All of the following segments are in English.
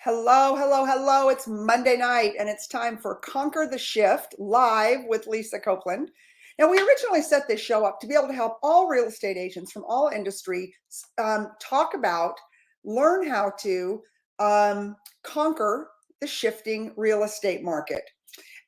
Hello, hello, hello. It's Monday night and it's time for Conquer the Shift live with Lisa Copeland. Now, we originally set this show up to be able to help all real estate agents from all industry talk about, learn how to conquer the shifting real estate market.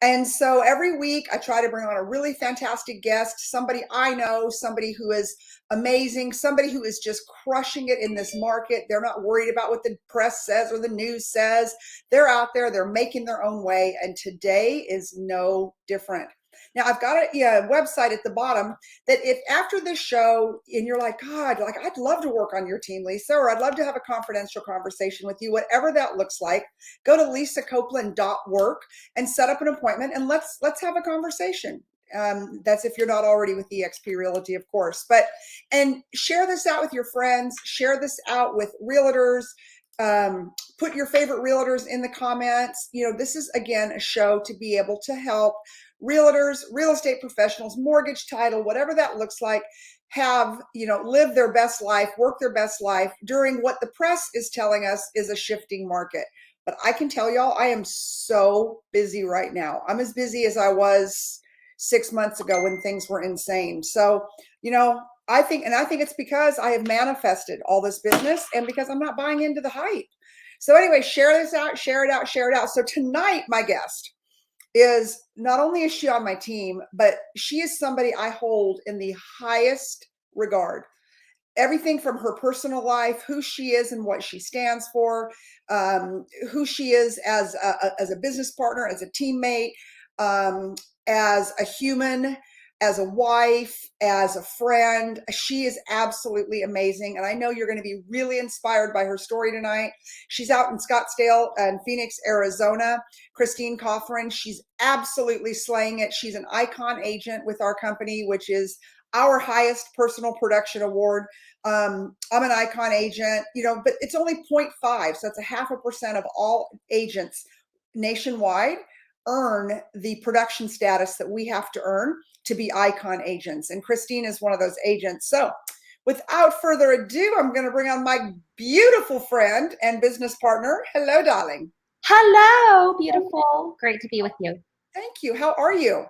And so every week I try to bring on a really fantastic guest, somebody I know, somebody who is amazing, somebody who is just crushing it in this market. They're not worried about what the press says or the news says. They're out there, they're making their own way. And today is no different. Now I've got a website at the bottom that if after this show and you're like, God, like I'd love to work on your team, Lisa, or I'd love to have a confidential conversation with you, whatever that looks like, go to lisacopeland.work and set up an appointment and let's have a conversation. That's if you're not already with eXp Realty, of course, and share this out with your friends, share this out with realtors, put your favorite realtors in the comments. This is again a show to be able to help realtors, real estate professionals, mortgage title, whatever that looks like, have, live their best life, work their best life during what the press is telling us is a shifting market. But I can tell y'all, I am so busy right now. I'm as busy as I was 6 months ago when things were insane. So, I think it's because I have manifested all this business and because I'm not buying into the hype. So anyway, share this out, share it out, share it out. So tonight, my guest is not only is she on my team, but she is somebody I hold in the highest regard. Everything from her personal life, who she is and what she stands for, who she is as a business partner, as a teammate, as a human, as a wife, as a friend. She is absolutely amazing. And I know you're going to be really inspired by her story tonight. She's out in Scottsdale and Phoenix, Arizona. Christine Coffrin, she's absolutely slaying it. She's an icon agent with our company, which is our highest personal production award. I'm an icon agent, but it's only 0.5. So that's 0.5% of all agents nationwide earn the production status that we have to earn to be icon agents. And Christine is one of those agents. So without further ado, I'm going to bring on my beautiful friend and business partner. Hello, darling. Hello, beautiful. Great to be with you. Thank you. How are you?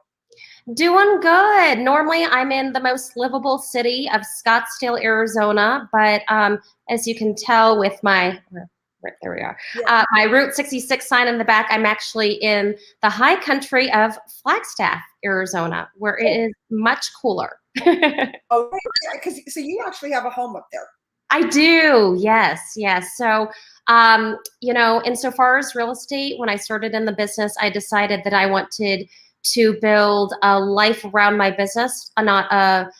Doing good. Normally, I'm in the most livable city of Scottsdale, Arizona, but as you can tell with my, there we are, my Route 66 sign in the back, I'm actually in the high country of Flagstaff, Arizona, where it is much cooler. Oh, so you actually have a home up there. I do. Yes. So, insofar as real estate, when I started in the business, I decided that I wanted to build a life around my business, not a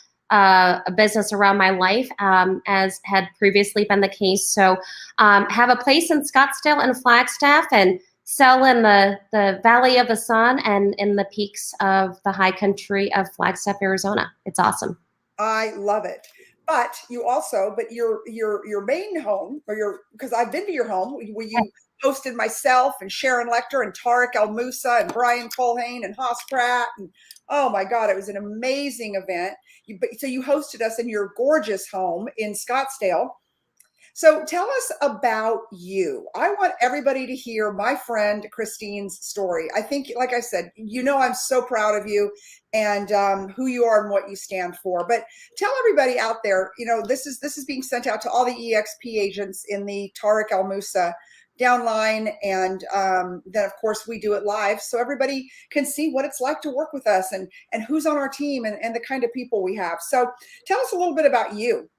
business around my life, as had previously been the case. So, have a place in Scottsdale and Flagstaff and sell in the Valley of the Sun and in the peaks of the high country of Flagstaff, Arizona. It's awesome. I love it. But your main home, because I've been to your home where you hosted myself and Sharon Lecter and Tarek El Moussa and Brian Colhane and Haas Pratt. And oh my God, it was an amazing event. So you hosted us in your gorgeous home in Scottsdale. So tell us about you. I want everybody to hear my friend Christine's story. I think, like I said, I'm so proud of you and who you are and what you stand for. But tell everybody out there, this is being sent out to all the eXp agents in the Tarek El Moussa downline. And then, of course, we do it live so everybody can see what it's like to work with us and who's on our team and the kind of people we have. So tell us a little bit about you.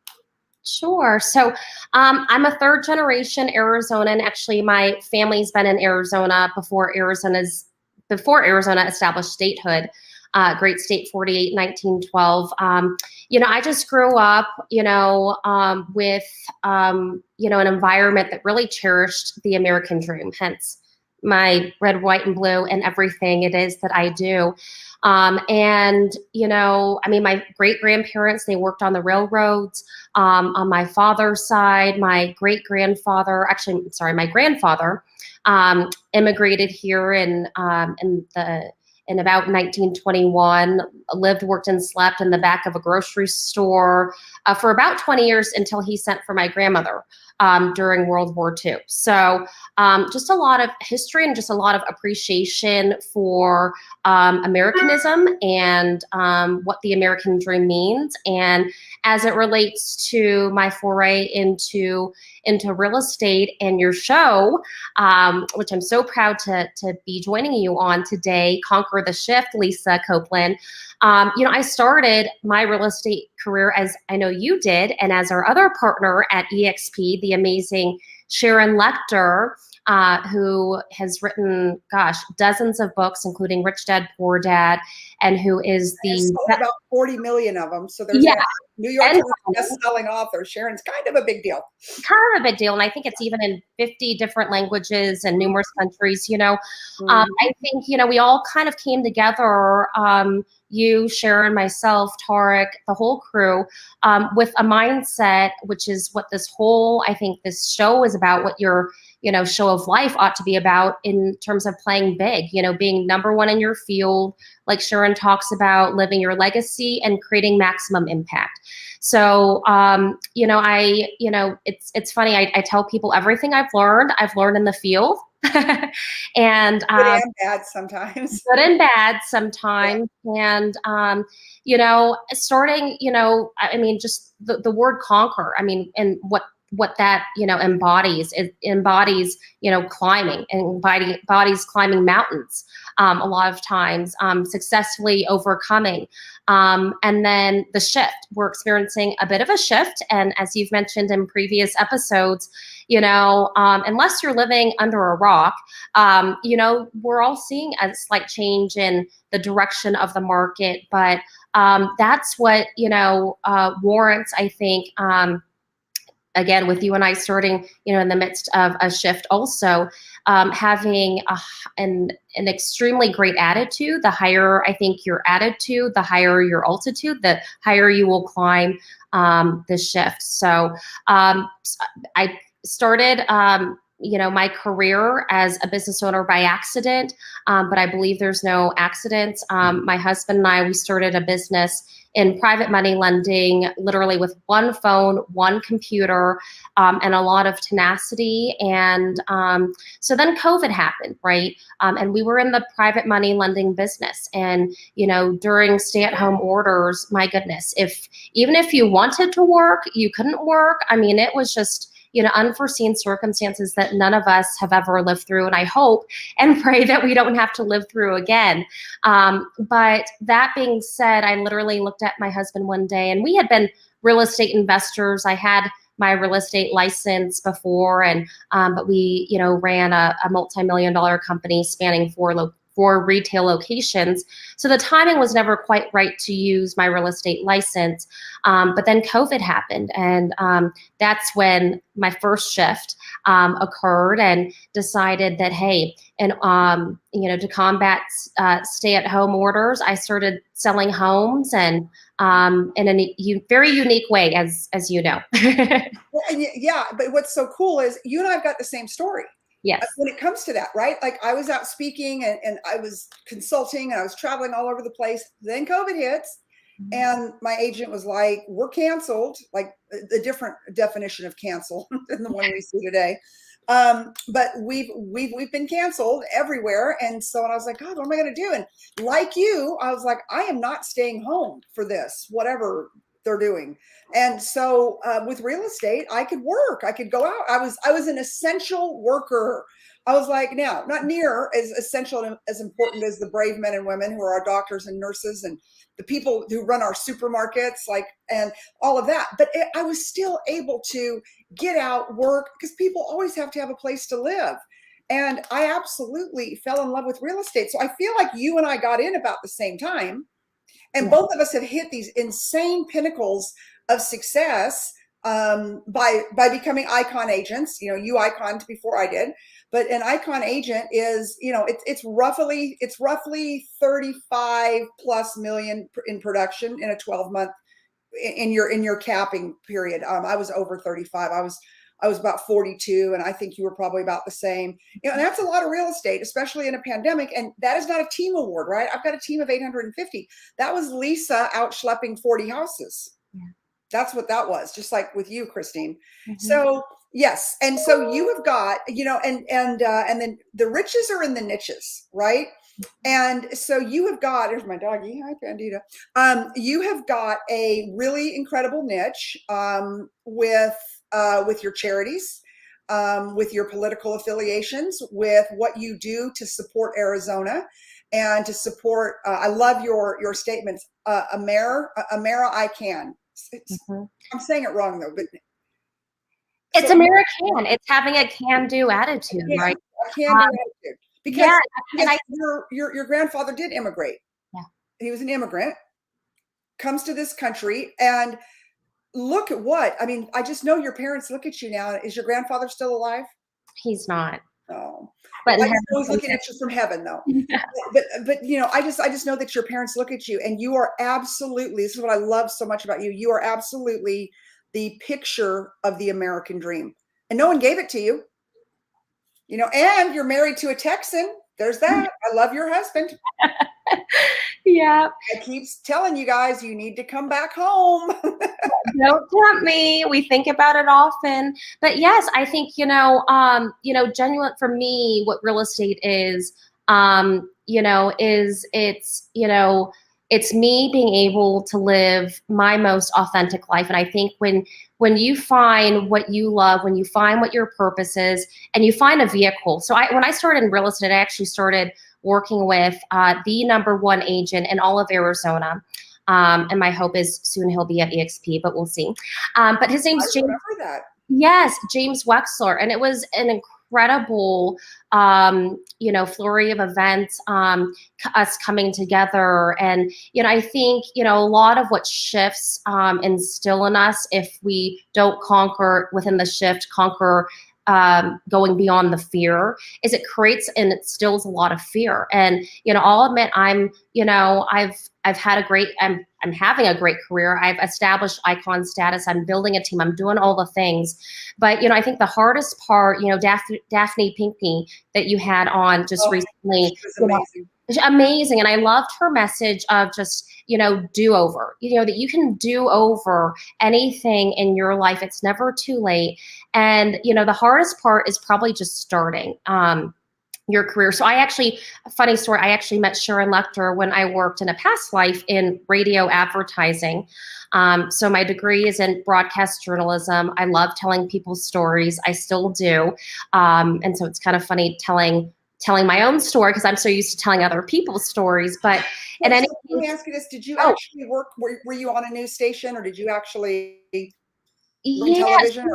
Sure. So I'm a third generation Arizonan. Actually, my family's been in Arizona before Arizona established statehood. Great state, 48, 1912. I just grew up, with, an environment that really cherished the American dream, hence my red, white, and blue and everything it is that I do. My great grandparents, they worked on the railroads. On my father's side, my grandfather, immigrated here in about 1921, lived, worked, and slept in the back of a grocery store for about 20 years until he sent for my grandmother during World War II. So just a lot of history and just a lot of appreciation for Americanism and what the American dream means. And as it relates to my foray into real estate and your show, which I'm so proud to be joining you on today, Conquer the Shift, Lisa Copeland. I started my real estate career as I know you did, and as our other partner at EXP, the amazing Sharon Lecter, who has written, dozens of books, including Rich Dad, Poor Dad, and who is sold about 40 million of them. So there's New York Times best-selling author. Sharon's kind of a big deal. Kind of a big deal. And I think it's even in 50 different languages and numerous countries, I think, we all kind of came together, you, Sharon, myself, Tarek, the whole crew, with a mindset, which is what I think this show is about, what your, show of life ought to be about in terms of playing big, being number one in your field, like Sharon talks about, living your legacy and creating maximum impact. So, it's funny. I tell people everything I've learned in the field. And good and bad sometimes. Good and bad sometimes. Yeah. And starting, just the word conquer. And what that embodies. It embodies climbing, and embodies climbing mountains. A lot of times, successfully overcoming. And then the shift. We're experiencing a bit of a shift, and as you've mentioned in previous episodes, unless you're living under a rock, we're all seeing a slight change in the direction of the market. But that's what warrants, I think. Again, with you and I starting, in the midst of a shift, also having an extremely great attitude. The higher, I think, your attitude, the higher your altitude, the higher you will climb the shift. So I started, my career as a business owner by accident, but I believe there's no accidents. My husband and I, we started a business in private money lending, literally with one phone, one computer, and a lot of tenacity. And so then COVID happened, right? And we were in the private money lending business. And, during stay-at-home orders, my goodness, even if you wanted to work, you couldn't work. It was just, unforeseen circumstances that none of us have ever lived through. And I hope and pray that we don't have to live through again. But that being said, I literally looked at my husband one day, and we had been real estate investors. I had my real estate license before, and but we, ran a multi-million-dollar company spanning four retail locations. So the timing was never quite right to use my real estate license. But then COVID happened, and that's when my first shift occurred, and decided that, hey, and to combat stay-at-home orders, I started selling homes, and in a very unique way, as you know. Yeah, but what's so cool is you and I've got the same story. Yes. When it comes to that, right? Like I was out speaking, and I was consulting, and I was traveling all over the place. Then COVID hits, and my agent was like, "We're canceled," like the different definition of cancel than the one we see today. But we've been canceled everywhere. And so I was like, God, what am I going to do? And like you, I was like, I am not staying home for this, whatever they're doing. And so with real estate, I could work, I could go out. I was an essential worker. I was like, now, not near as essential and as important as the brave men and women who are our doctors and nurses and the people who run our supermarkets, and all of that. But I was still able to get out, work, because people always have to have a place to live. And I absolutely fell in love with real estate. So I feel like you and I got in about the same time. And both of us have hit these insane pinnacles of success by becoming icon agents. You iconed before I did, but an icon agent is, it's roughly 35 plus million in production in a 12-month in your capping period. I was over 35. I was about 42, and I think you were probably about the same. And that's a lot of real estate, especially in a pandemic. And that is not a team award, right? I've got a team of 850. That was Lisa out schlepping 40 houses. Yeah. That's what that was, just like with you, Christine. Mm-hmm. So, Yes, and so you have got, and then the riches are in the niches, right? And so you have got. There's my doggy. Hi, Pandita. You have got a really incredible niche with your charities, with your political affiliations, with what you do to support Arizona, and to support. I love your statements. Amera, I can. Mm-hmm. I'm saying it wrong though, but It's so American. It's having a can-do attitude, yeah, right? a can-do attitude. Because, Yeah, and because your grandfather did immigrate. yeah, He was an immigrant, comes to this country, and look at what I mean. I just know your parents look at you now. Is your grandfather still alive? he's not. Oh, But I in just know he's heaven, looking at you from heaven, though. yeah. But I just know that your parents look at you, and you are absolutely. This is what I love so much about you. You are absolutely the picture of the American dream, and no one gave it to you. And you're married to a Texan. There's that. I love your husband. Yeah, I keep telling you guys, you need to come back home. don't tempt me. We think about it often. But yes, I think, genuine for me, what real estate is, it's me being able to live my most authentic life. And I think when you find what you love, when you find what your purpose is, and you find a vehicle. So when I started in real estate, I actually started working with the #1 agent in all of Arizona. And my hope is soon he'll be at EXP, but we'll see. But his name's I James. remember that. Yes, James Wexler. And it was an incredible, flurry of events, us coming together. And, I think, a lot of what shifts instill in us, if we don't conquer within the shift, conquer going beyond the fear, is it creates and it instills a lot of fear. And I'll admit I've had I'm having a great career. I've established icon status. I'm building a team. I'm doing all the things. But I think the hardest part, Daphne Pinkney that you had on just recently, She was amazing. Amazing. And I loved her message of just, do over, that you can do over anything in your life. It's never too late. And, the hardest part is probably just starting your career. So funny story, I actually met Sharon Lechter when I worked in a past life in radio advertising. So my degree is in broadcast journalism. I love telling people stories. I still do. And so it's kind of funny telling my own story because I'm so used to telling other people's stories. But Let me ask you this: did you actually work? Were you on a news station, or did you actually on television?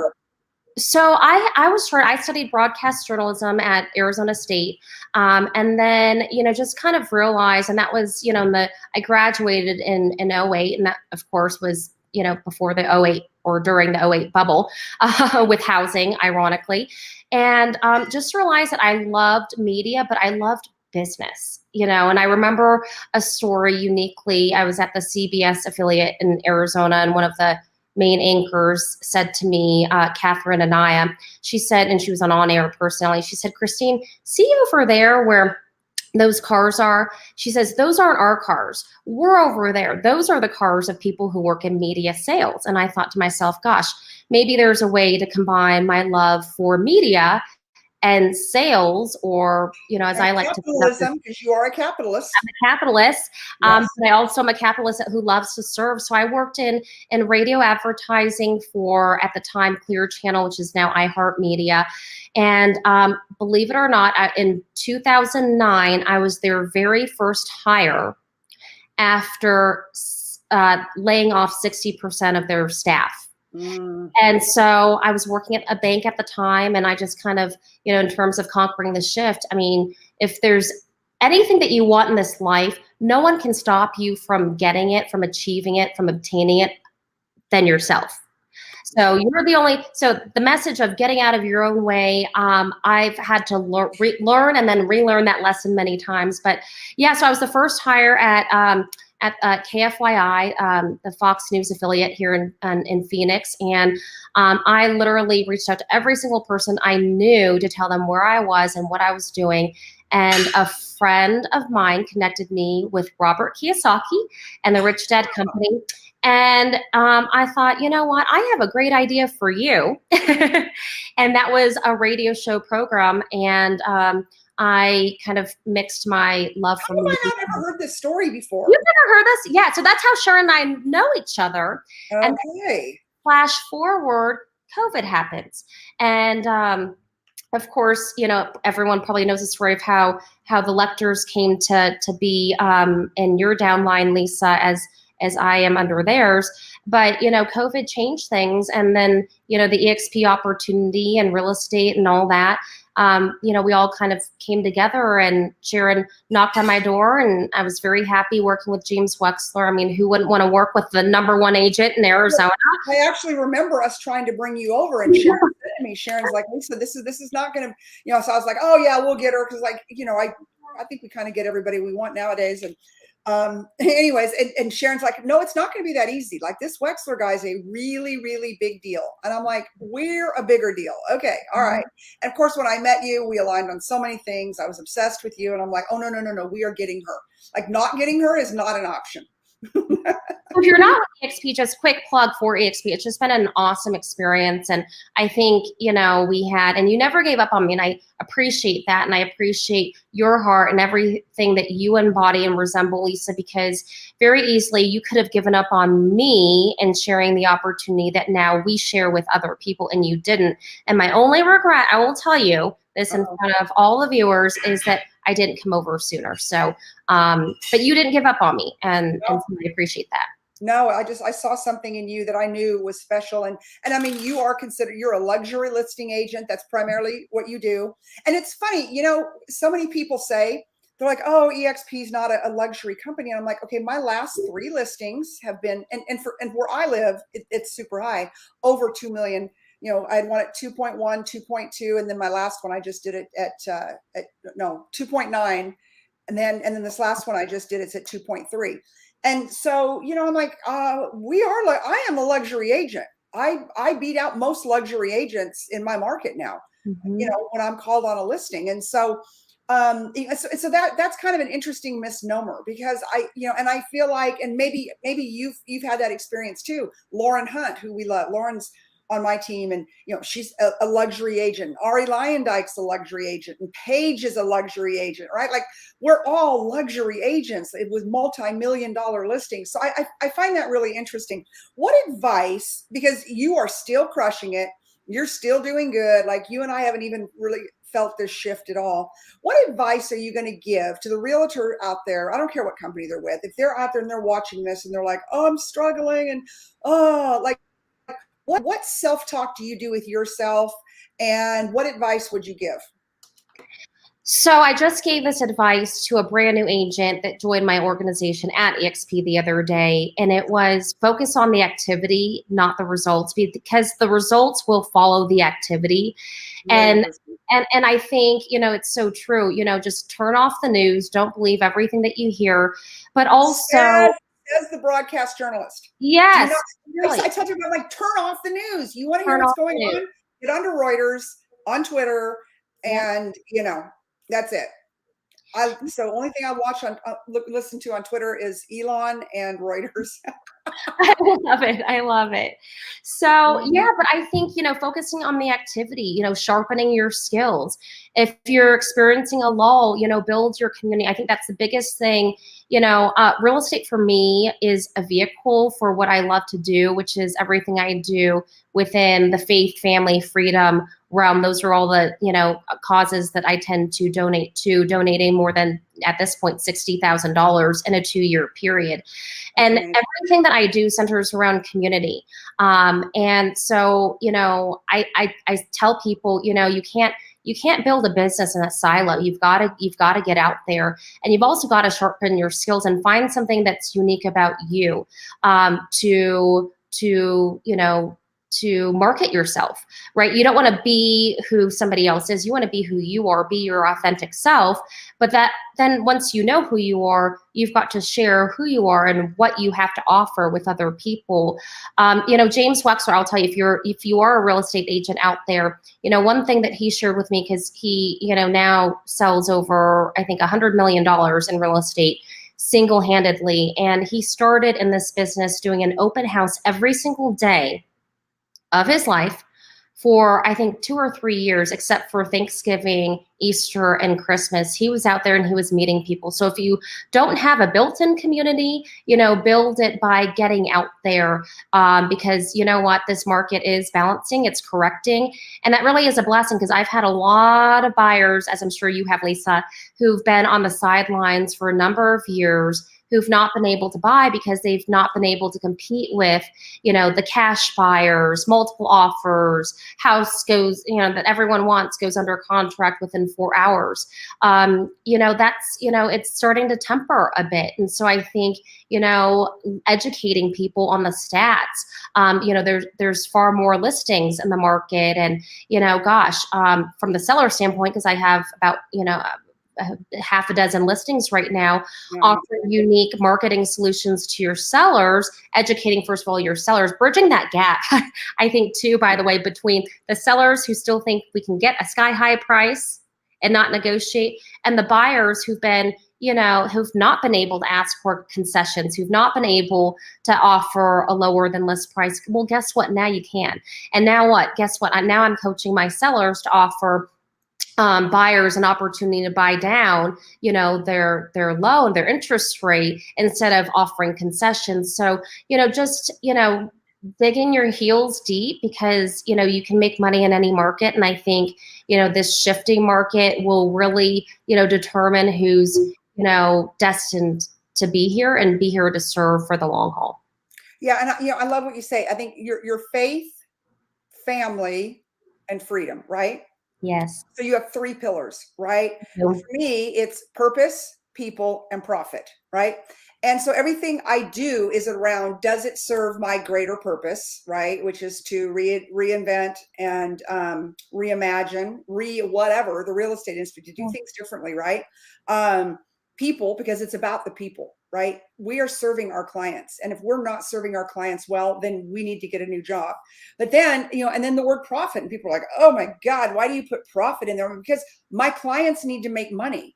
So I studied broadcast journalism at Arizona State. And then, just kind of realized, and that was, I graduated in 08, and that of course was, before the '08 or during the '08 bubble with housing, ironically. And just realized that I loved media, but I loved business, and I remember a story uniquely. I was at the CBS affiliate in Arizona, and one of the main anchors said to me, Catherine Anaya, she said, and she was an on-air personality, she said, Christine, see over there where those cars are? She says, those aren't our cars. We're over there. Those are the cars of people who work in media sales. And I thought to myself, gosh, maybe there's a way to combine my love for media and sales, or, as I like to capitalism, because you are a capitalist. I'm a capitalist, yes. But I also am a capitalist who loves to serve. So I worked in radio advertising for, at the time, Clear Channel, which is now iHeartMedia. And believe it or not, in 2009, I was their very first hire after laying off 60% of their staff. And so I was working at a bank at the time, and I just kind of, in terms of conquering the shift, I mean, if there's anything that you want in this life, no one can stop you from getting it, from achieving it, from obtaining it than yourself. So you're the only, so the message of getting out of your own way, I've had to learn and then relearn that lesson many times. But yeah, so I was the first hire at KFYI, the Fox News affiliate here in Phoenix. And I literally reached out to every single person I knew to tell them where I was and what I was doing. And a friend of mine connected me with Robert Kiyosaki and the Rich Dad Company. And I thought, you know what? I have a great idea for you. And that was a radio show program. And I kind of mixed my love for How have media. I not ever heard this story before? You've never heard this? Yeah. So that's how Sharon and I know each other. And Okay. flash forward, COVID happens. And of course, you know, everyone probably knows the story of how the Lectors came to be in your downline, Lisa, as I am under theirs. But, you know, COVID changed things. And then, you know, the EXP opportunity and real estate and all that, you know, we all kind of came together, and Sharon knocked on my door, and I was very happy working with James Wexler. I mean, who wouldn't want to work with the #1 agent in Arizona? I actually remember us trying to bring you over, and Sharon said to me, Sharon's like, Lisa, this is not going to, you know, so I was like, oh yeah, we'll get her. Cause like, you know, I think we kind of get everybody we want nowadays. And anyways, and Sharon's like, no, it's not going to be that easy. Like, this Wexler guy's a really, really big deal. And I'm like, we're a bigger deal. Okay. All right. And of course, when I met you, we aligned on so many things. I was obsessed with you, and I'm like, oh no, we are getting her. Like, not getting her is not an option. If you're not with EXP, just quick plug for EXP. It's just been an awesome experience. And I think, you know, we had, and you never gave up on me. And I appreciate that. And I appreciate your heart and everything that you embody and resemble, Lisa, because very easily you could have given up on me and sharing the opportunity that now we share with other people, and you didn't. And my only regret, I will tell you this in front of all the viewers, is that I didn't come over sooner. So, but you didn't give up on me, and I appreciate that. No, I saw something in you that I knew was special. And I mean, you're a luxury listing agent. That's primarily what you do. And it's funny, you know, so many people say, they're like, oh, EXP is not a luxury company. And I'm like, okay, my last 3 listings have been, and where I live, it's super high, over 2 million. You know, I had one at 2.1, 2.2, and then my last one I just did it at 2.9, and then this last one I just did, it's at 2.3. And so, you know, I'm like, I am a luxury agent. I beat out most luxury agents in my market now. You know, when I'm called on a listing. And so so that's kind of an interesting misnomer, because I feel like, and maybe you've had that experience too. Lauren Hunt, who we love, Lauren's on my team, and you know, she's a luxury agent. Ari Lyondike's a luxury agent, and Paige is a luxury agent, right? Like, we're all luxury agents with multi-million-dollar listings. So I find that really interesting. What advice, because you are still crushing it, you're still doing good. Like, you and I haven't even really felt this shift at all. What advice are you going to give to the realtor out there? I don't care what company they're with. If they're out there and they're watching this and they're like, oh, I'm struggling, and like, what self-talk do you do with yourself, and what advice would you give? So I just gave this advice to a brand new agent that joined my organization at EXP the other day, and it was focus on the activity, not the results, because the results will follow the activity. And I think, you know, it's so true. You know, just turn off the news. Don't believe everything that you hear, but also as the broadcast journalist. Yes. I tell you about, like, turn off the news. You want to hear what's going on? Get onto Reuters, on Twitter, and you know, that's it. So only thing I watch on listen to on Twitter is Elon and Reuters. I love it. I love it. So yeah, but I think, you know, focusing on the activity, you know, sharpening your skills. If you're experiencing a lull, you know, build your community. I think that's the biggest thing. You know, real estate for me is a vehicle for what I love to do, which is everything I do within the faith, family, freedom realm. Those are all the, you know, causes that I tend to donate to, donating more than, at this point, $60,000 in a 2-year period. And everything that I do centers around community. And so, you know, I tell people, you know, you can't build a business in a silo. You've got to get out there, and you've also got to sharpen your skills and find something that's unique about you, to market yourself, right? You don't want to be who somebody else is. You want to be who you are, be your authentic self. But then once you know who you are, you've got to share who you are and what you have to offer with other people. You know, James Wexler, I'll tell you, if you are a real estate agent out there, you know, one thing that he shared with me, because he, you know, now sells over, I think, $100 million in real estate, single-handedly. And he started in this business doing an open house every single day of his life for I think 2 or 3 years, except for Thanksgiving, Easter, and Christmas. He was out there and he was meeting people. So if you don't have a built-in community, build it by getting out there, because you know what, this market is balancing, it's correcting, and that really is a blessing because I've had a lot of buyers, as I'm sure you have, Lisa, who've been on the sidelines for a number of years, who've not been able to buy because they've not been able to compete with, the cash buyers, multiple offers, house goes, that everyone wants goes under contract within 4 hours. That's, it's starting to temper a bit. And so I think, educating people on the stats, there's far more listings in the market. And, from the seller standpoint, because I have about, half a dozen listings right now, offering unique marketing solutions to your sellers, educating, first of all, your sellers, bridging that gap, I think, too, by the way, between the sellers who still think we can get a sky high price and not negotiate, and the buyers who've been, who've not been able to ask for concessions, who've not been able to offer a lower than list price. Well, guess what? Now you can. And now what? Guess what? Now I'm coaching my sellers to offer buyers an opportunity to buy down, their loan, their interest rate, instead of offering concessions. So, digging your heels deep, because, you can make money in any market. And I think, this shifting market will really, determine who's, destined to be here and be here to serve for the long haul. Yeah. And, I love what you say. I think your faith, family, and freedom, right? Yes. So you have 3 pillars, right? Mm-hmm. For me, it's purpose, people, and profit, right? And so everything I do is around, does it serve my greater purpose, right? Which is to reinvent and reimagine, whatever, the real estate industry, to do things differently, right? People, because it's about the people, right? We are serving our clients. And if we're not serving our clients well, then we need to get a new job. But then, and then the word profit, and people are like, oh my God, why do you put profit in there? Because my clients need to make money,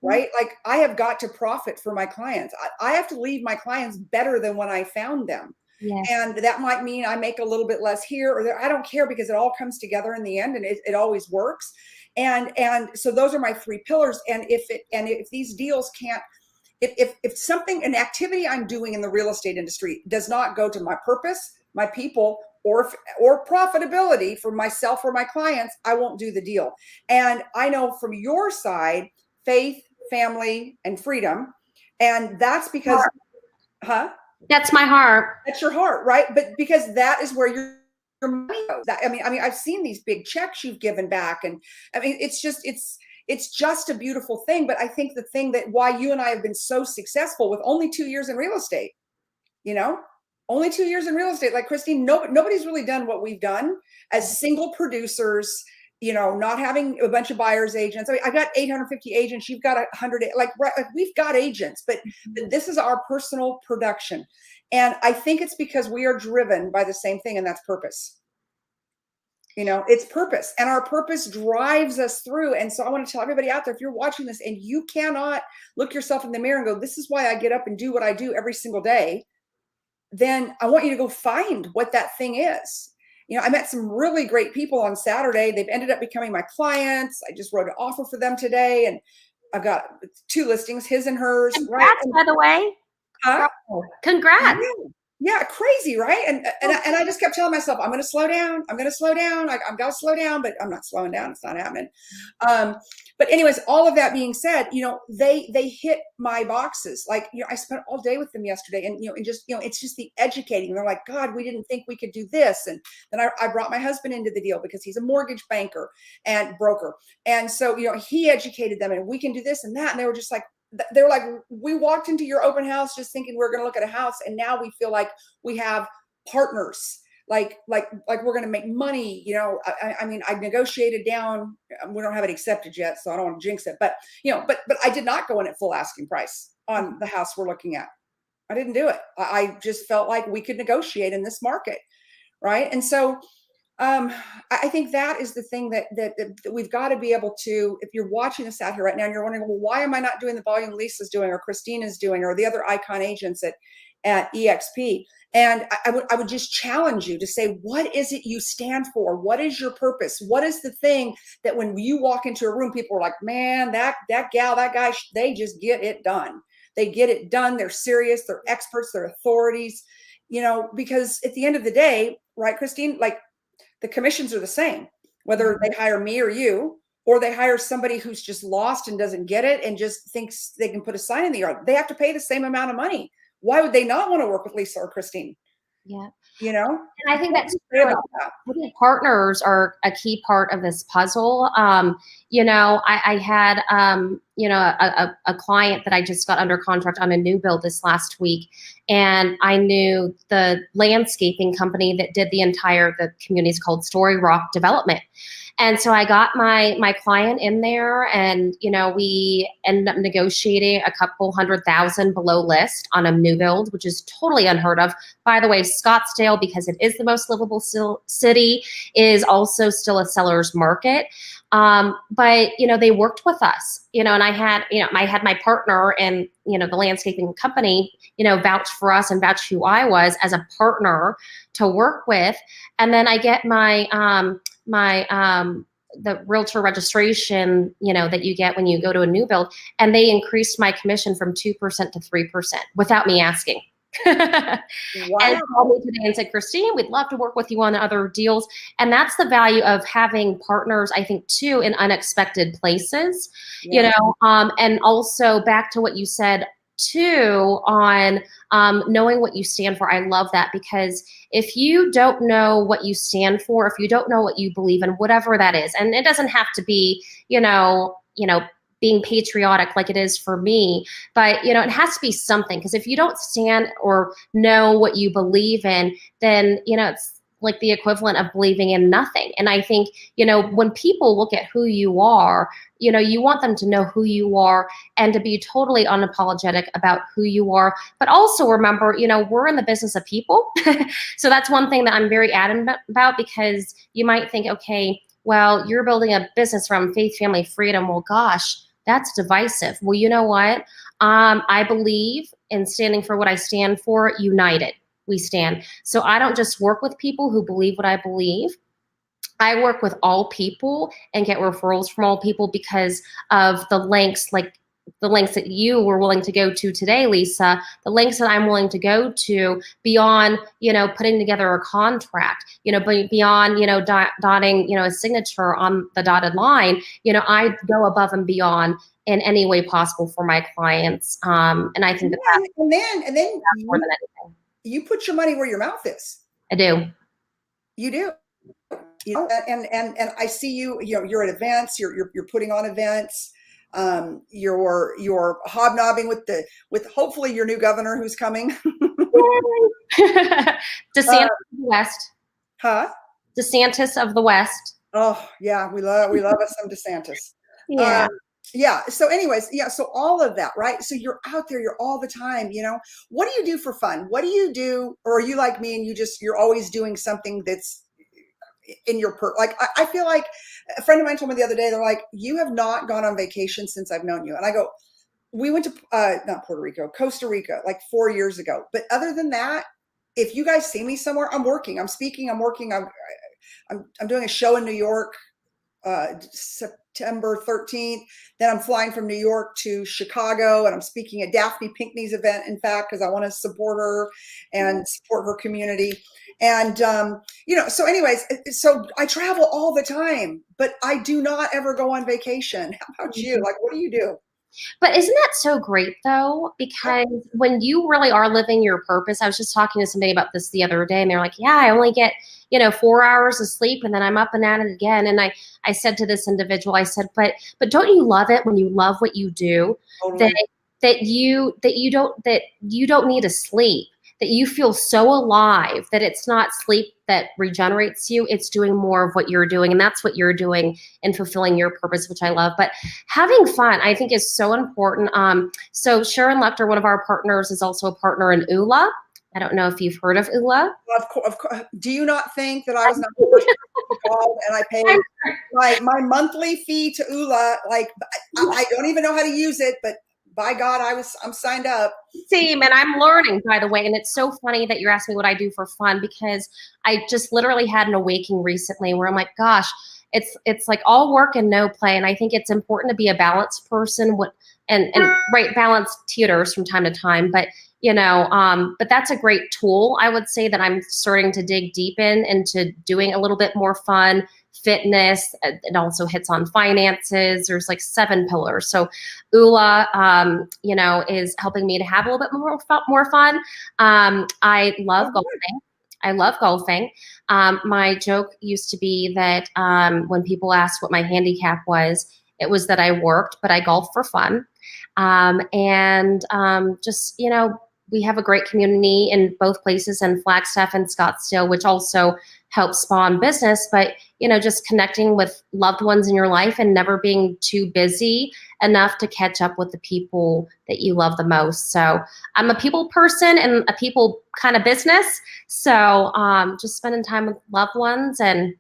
right? Like, I have got to profit for my clients. I have to leave my clients better than when I found them. Yes. And that might mean I make a little bit less here or there. I don't care, because it all comes together in the end, and it always works. And so those are my 3 pillars. And if these deals can't, if something, an activity I'm doing in the real estate industry does not go to my purpose, my people, or profitability for myself or my clients, I won't do the deal. And I know from your side, faith, family, and freedom. And that's because, That's my heart. That's your heart, right? But because that is where your money goes. I mean, I've seen these big checks you've given back, and I mean, it's just a beautiful thing. But I think the thing that why you and I have been so successful with only 2 years in real estate, only 2 years in real estate, like Christine, nobody's really done what we've done as single producers, not having a bunch of buyers agents. I mean, I got 850 agents. You've got 100, like we've got agents, but this is our personal production. And I think it's because we are driven by the same thing, and that's purpose. It's purpose, and our purpose drives us through. And so I want to tell everybody out there, if you're watching this and you cannot look yourself in the mirror and go, this is why I get up and do what I do every single day, then I want you to go find what that thing is. I met some really great people on Saturday. They've ended up becoming my clients. I just wrote an offer for them today, and I've got 2 listings, his and hers. Congrats, right? by the way. Huh? Congrats. Yeah, crazy, right? And I just kept telling myself, I'm going to slow down. I'm going to slow down. I'm going to slow down, but I'm not slowing down. It's not happening. But anyways, all of that being said, they hit my boxes. Like, I spent all day with them yesterday, and, it's just the educating. They're like, God, we didn't think we could do this. And then I brought my husband into the deal because he's a mortgage banker and broker. And so, he educated them, and we can do this and that. And they were just like, we walked into your open house just thinking we were going to look at a house, and now we feel like we have partners, like we're going to make money. I mean, I negotiated down. We don't have it accepted yet, so I don't want to jinx it. But but I did not go in at full asking price on the house we're looking at. I didn't do it. I just felt like we could negotiate in this market, right? And so Um, I think that is the thing that we've got to be able to, if you're watching us out here right now and you're wondering, well, why am I not doing the volume Lisa's doing or Christina's doing or the other icon agents at EXP? And I would just challenge you to say, what is it you stand for? What is your purpose? What is the thing that when you walk into a room, people are like, man, that gal, that guy, they just get it done. They get it done. They're serious. They're experts. They're authorities, because at the end of the day, right, Christine, like, the commissions are the same, whether they hire me or you, or they hire somebody who's just lost and doesn't get it and just thinks they can put a sign in the yard. They have to pay the same amount of money. Why would they not want to work with Lisa or Christine? Yeah. You know, And I think that's say about that. I think partners are a key part of this puzzle. I had, a client that I just got under contract on a new build this last week. And I knew the landscaping company that did the community is called Story Rock Development. And so I got my client in there, and we ended up negotiating a couple $100,000 below list on a new build, which is totally unheard of. By the way, Scottsdale, because it is the most livable city, is also still a seller's market. But they worked with us, and I had my partner and the landscaping company vouch for us and vouch who I was as a partner to work with. And then I get the realtor registration, that you get when you go to a new build, and they increased my commission from 2% to 3% without me asking. Wow. And called me today and said, Christine, we'd love to work with you on other deals. And that's the value of having partners, I think, too, in unexpected places, Yeah. And also back to what you said too on knowing what you stand for. I love that, because if you don't know what you stand for, if you don't know what you believe in, whatever that is, and it doesn't have to be, being patriotic like it is for me, but it has to be something, because if you don't stand or know what you believe in, then it's like the equivalent of believing in nothing. And I think when people look at who you are, you want them to know who you are and to be totally unapologetic about who you are. But also remember, we're in the business of people. So that's one thing that I'm very adamant about, because you might think, okay, well, you're building a business around faith, family, freedom. Well, gosh, that's divisive. Well, you know what? I believe in standing for what I stand for. United we stand. So I don't just work with people who believe what I believe. I work with all people and get referrals from all people because of the lengths, like the lengths that you were willing to go to today, Lisa, the lengths that I'm willing to go to beyond, putting together a contract, beyond, dotting, a signature on the dotted line. I go above and beyond in any way possible for my clients. And I think that's and then more than anything. You put your money where your mouth is. I do. You do. And I see you're at events, you're putting on events, you're hobnobbing with hopefully your new governor who's coming. DeSantis of the West. Huh? DeSantis of the West. Oh yeah, we love us some DeSantis. Yeah. Yeah. So anyways, yeah. So all of that, right? So you're out there, you're all the time, what do you do for fun? What do you do? Or are you like me and you're always doing something that's in your like, I feel like a friend of mine told me the other day, they're like, you have not gone on vacation since I've known you. And I go, we went to, not Puerto Rico, Costa Rica, like 4 years ago. But other than that, if you guys see me somewhere, I'm working, I'm speaking, I'm working. I'm doing a show in New York, September 13th. Then I'm flying from New York to Chicago, and I'm speaking at Daphne Pinckney's event, in fact, because I want to support her and support her community. And, so anyways, so I travel all the time, but I do not ever go on vacation. How about you? Like, what do you do? But isn't that so great though? Because when you really are living your purpose, I was just talking to somebody about this the other day, and they're like, yeah, I only get 4 hours of sleep and then I'm up and at it again. And I said to this individual, I said, but don't you love it when you love what you do? Totally. That you don't need to sleep, that you feel so alive that it's not sleep that regenerates you, it's doing more of what you're doing. And that's what you're doing in fulfilling your purpose, which I love. But having fun, I think, is so important. So Sharon Lechter, one of our partners, is also a partner in ULA. I don't know if you've heard of ULA. Of course. Do you not think that I was not the first person who called and I paid my monthly fee to ULA? Like, I don't even know how to use it, but by God, I'm signed up. Same, and I'm learning, by the way. And it's so funny that you're asking me what I do for fun, because I just literally had an awakening recently where I'm like, gosh, it's like all work and no play. And I think it's important to be a balanced person, and right, balance teeters from time to time. But but that's a great tool. I would say that I'm starting to dig deep into doing a little bit more fun, fitness. It also hits on finances. There's like 7 pillars. So ULA, is helping me to have a little bit more fun. I love golfing. I love golfing. My joke used to be that when people asked what my handicap was, it was that I worked, but I golf for fun. Just, we have a great community in both places, in Flagstaff and Scottsdale, which also helps spawn business. But, just connecting with loved ones in your life and never being too busy enough to catch up with the people that you love the most. So I'm a people person and a people kind of business. So just spending time with loved ones and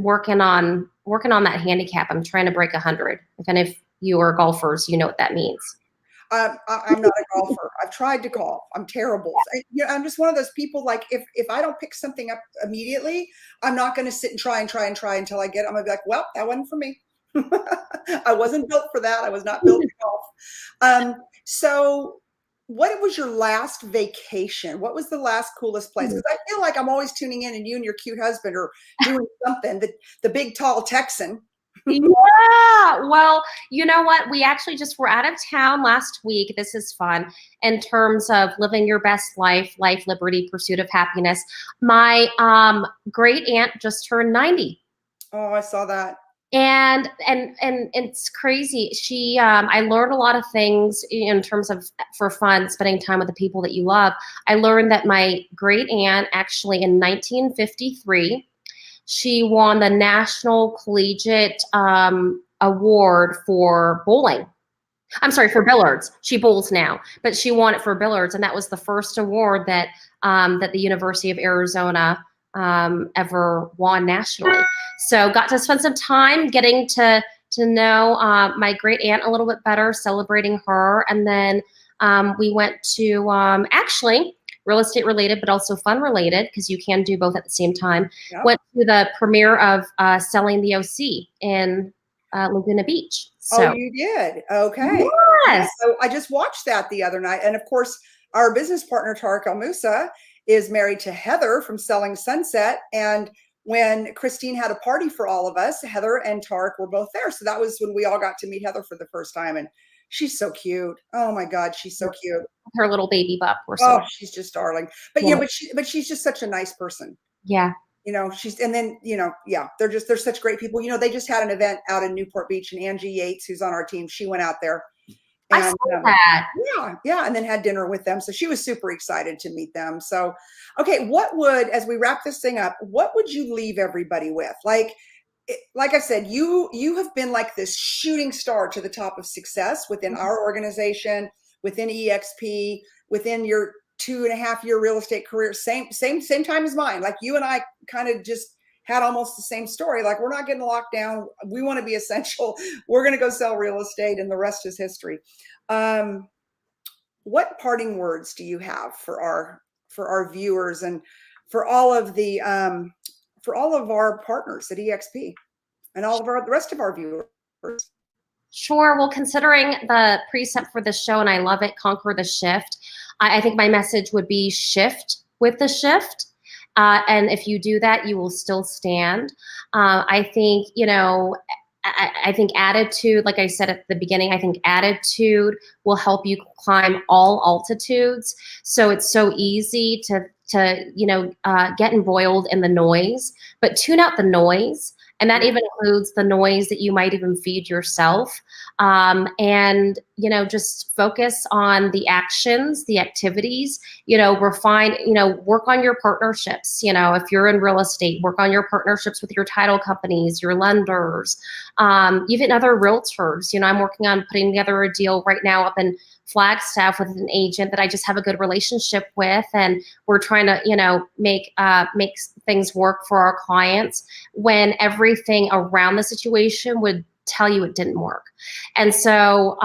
working on that handicap. I'm trying to break 100. If any of you are golfers, you know what that means. I'm not a golfer. I've tried to golf. I'm terrible. I'm just one of those people, like, if I don't pick something up immediately, I'm not going to sit and try until I get it. I'm going to be like, well, that wasn't for me. I wasn't built for that. I was not built to golf. So what was your last vacation? What was the last coolest place? Because I feel like I'm always tuning in and you and your cute husband are doing something, the big, tall Texan. Yeah. Well, you know what? We actually just were out of town last week. This is fun in terms of living your best life, liberty, pursuit of happiness. My great aunt just turned 90. Oh, I saw that. And it's crazy. She, I learned a lot of things in terms of, for fun, spending time with the people that you love. I learned that my great aunt actually in 1953, she won the National Collegiate Award for bowling. I'm sorry, for billiards. She bowls now, but she won it for billiards, and that was the first award that that the University of Arizona ever won nationally. So got to spend some time getting to know my great aunt a little bit better, celebrating her, and then we went to actually real estate related, but also fun related, because you can do both at the same time. Yep. Went to the premiere of Selling the OC in Laguna Beach. So. Oh, you did? Okay. Yes. So I just watched that the other night. And of course, our business partner, Tarek El Moussa, is married to Heather from Selling Sunset. And when Christine had a party for all of us, Heather and Tarek were both there. So that was when we all got to meet Heather for the first time. And she's so cute. Oh my God, she's so cute. Her little baby bump. Oh, she's just darling. But yeah, but she's just such a nice person. Yeah. They're such great people. They just had an event out in Newport Beach, and Angie Yates, who's on our team, she went out there. And, I saw that. Yeah, and then had dinner with them. So she was super excited to meet them. So, okay, as we wrap this thing up, what would you leave everybody with? Like I said, you have been like this shooting star to the top of success within our organization, within EXP, within your 2.5-year real estate career, same time as mine. Like you and I kind of just had almost the same story. Like, we're not getting locked down. We want to be essential. We're going to go sell real estate, and the rest is history. What parting words do you have for our viewers and for all of our partners at EXP and the rest of our viewers? Sure. Well, considering the precept for this show, and I love it, conquer the shift, I think my message would be shift with the shift. And if you do that, you will still stand. I think, I think attitude, like I said at the beginning, I think attitude will help you climb all altitudes. So it's so easy to get embroiled in the noise, but tune out the noise. And that even includes the noise that you might even feed yourself. And just focus on the actions, the activities, refine, work on your partnerships. If you're in real estate, work on your partnerships with your title companies, your lenders, even other realtors. I'm working on putting together a deal right now up in Flagstaff with an agent that I just have a good relationship with, and we're trying to, make things work for our clients when everything around the situation would tell you it didn't work. And so,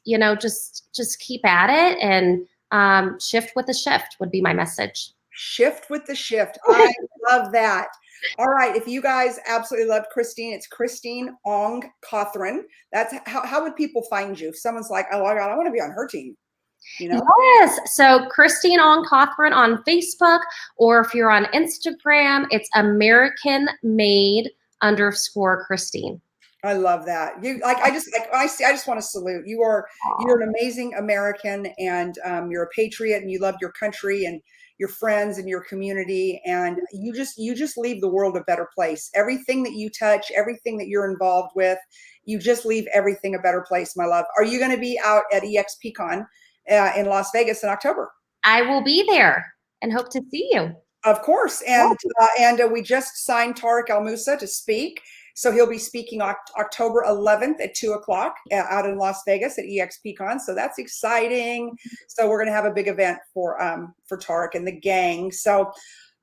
just keep at it, and shift with the shift would be my message. Shift with the shift. I love that. All right. If you guys absolutely loved Christine, it's Christine Ong Cothran. That's how would people find you? If someone's like, oh my God, I want to be on her team. Yes. So Christine Ong Cothran on Facebook, or if you're on Instagram, it's American Made _ Christine. I love that. You like, I just want to salute. You're an amazing American, and you're a patriot, and you love your country and your friends and your community, and you just leave the world a better place. Everything that you touch, everything that you're involved with, you just leave everything a better place, my love. Are you going to be out at EXPCon in Las Vegas in October? I will be there and hope to see you. Of course. And we just signed Tarek El Moussa to speak. So he'll be speaking October 11th at 2:00 out in Las Vegas at EXPCon. So that's exciting. So we're going to have a big event for Tarek and the gang. So,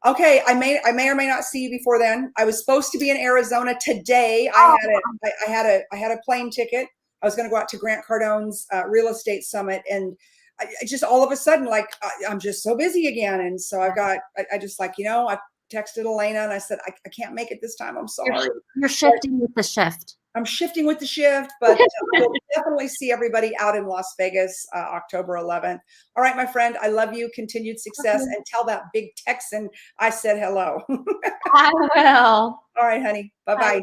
okay, I may or may not see you before then. I was supposed to be in Arizona today. I had a plane ticket. I was going to go out to Grant Cardone's real estate summit, and I just all of a sudden, like, I'm just so busy again. And so I texted Elena and I said, I can't make it this time. I'm sorry. You're shifting with the shift. I'm shifting with the shift, but we'll definitely see everybody out in Las Vegas, October 11th. All right, my friend, I love you. Continued success, and tell that big Texan I said hello. I will. All right, honey. Bye-bye.